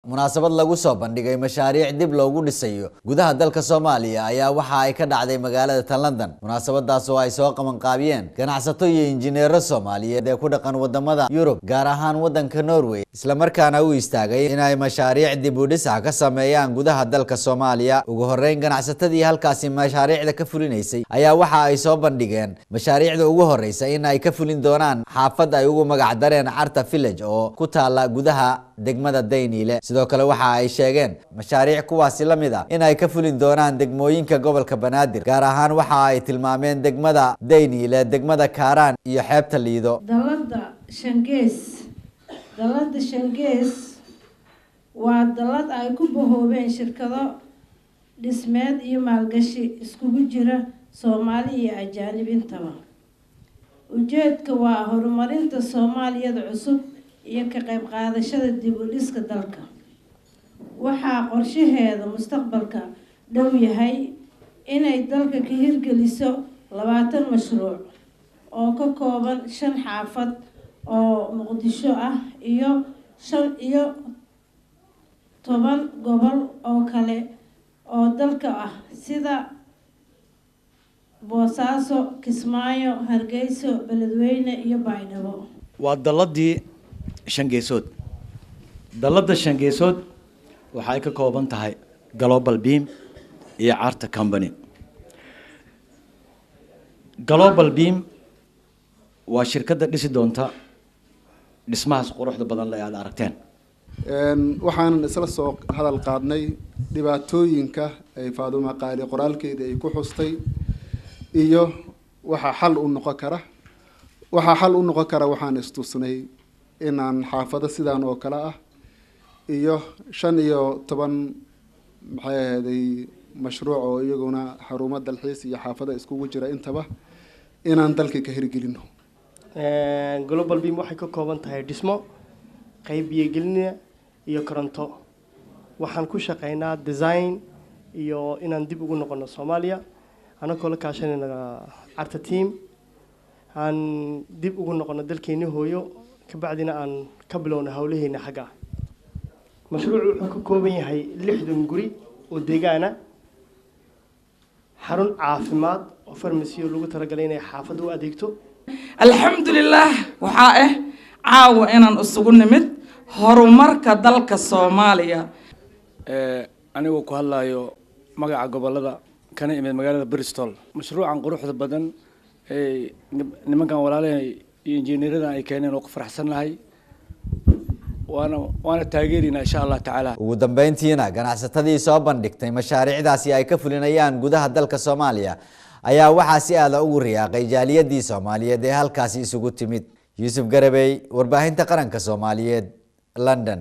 munaasabad lagu soo bandhigay mashaariic dib loogu dhisayo gudaha dalka Soomaaliya ayaa waxa ay ka dhacday magaalada London. Munaasabadaas oo ay soo qaban qaabiyeen ganacsato iyo injineero Soomaaliyeed ee ku dhaqan wadamada Yurub, gaar ahaan wadanka Norway, isla markaana u istaagay in ay mashaariic dib u dhis ah ka sameeyaan gudaha dalka Soomaaliya. Ugu horeyn, ganacsatadii halkaasi mashaariicda ka fulinaysay ayaa waxa ay soo bandhigeen mashaariicda ugu horeysa in ay ka fulin doonaan xaafad ay ugu magac dareen Carta Village oo ku taala gudaha degmada Daynile. sidoo kale waxa ay sheegeen mashaariic kuwaasi la mid ah in ay ka fulin doonaan degmooyinka gobolka Banaadir, gaar ahaan waxa ay tilmaameen degmada Daynile, degmada Kaaraan iyo xeebta Liido. dalada Shangees waa dalad ay ku bahoobeen shirkado dhismeed iyo maalgashi iskugu jira Soomaali iyo ajaanib intaba. ujeedka waa horumarinta Soomaaliyada cusub iyo ka qayb qaadashada dib u dhiska dalka. waxaa qorshaheeda mustaqbalka dhow yahay inay dalka ka hirgeliso 20 mashruuc oo ka kooban 5 xaafad oo Muqdisho ah iyo 10 gobol oo kale oo dalka ah sida Boosaaso, Kismaayo, Hargeysa, Beledweyne iyo Baydhabo. waa daladii Shangeesood. dalada Shangeesood waxay ka kooban tahay Global Beam iyo Carta Company. Global Beam waa shirkadda dhisi doonta dhismahaas quruxda badan la aad aragteen. waxaan isla soo hadal qaadnay dhibaatooyinka ay Faadumo Qaali qoraalkeeda ay ku xustay iyo waxa xal u noqon kara waxaan istusnay inaan xaafado sidaan oo kala ah iyo 15 maxay ahaday mashruuc oo iyaguna xarumo dalxiis iyo xaafado iskugu jira intaba inaan dalka ka hirgelino. Global Beam waxay ka kooban tahay dhismo, qayb biyo-gelin iyo koronto. waxaan ku shaqeynaa design iyo inaan dib ugu noqono Soomaaliya anagoo la kaashanayna Carta team aan dib ugu noqono dalkeena hooyo ka bacdina aan ka bilowno hawlaheena xagga. mashruucu wuxuu ka kooban yahay 60 guri oo deegaana, xarun caafimaad oo farmasiyo lagu talagalay inay xaafad u adeegto. alxamdulillah waxaa caawa inaan isugu nimid horumarka dalka Soomaaliya. anigu ku hadlayo magaca gobolada kana imid magaalada Bristol. mashruucan quruxda badan ee nimankan walaalay iyo injineerada ay keeneen oo ku faraxsanahay waana taageerina insha Allah taala. ugu dambeyntiina ganacsatadii soo bandhigtay mashaariicdaasi ay ka fulinayaan gudaha dalka Soomaaliya ayaa waxa si aad ugu riyaaqay jaaliyadii Soomaaliyeed ee halkaasi isugu timid. Yusuf Garabey, warbaahinta qaranka Soomaaliyeed, London.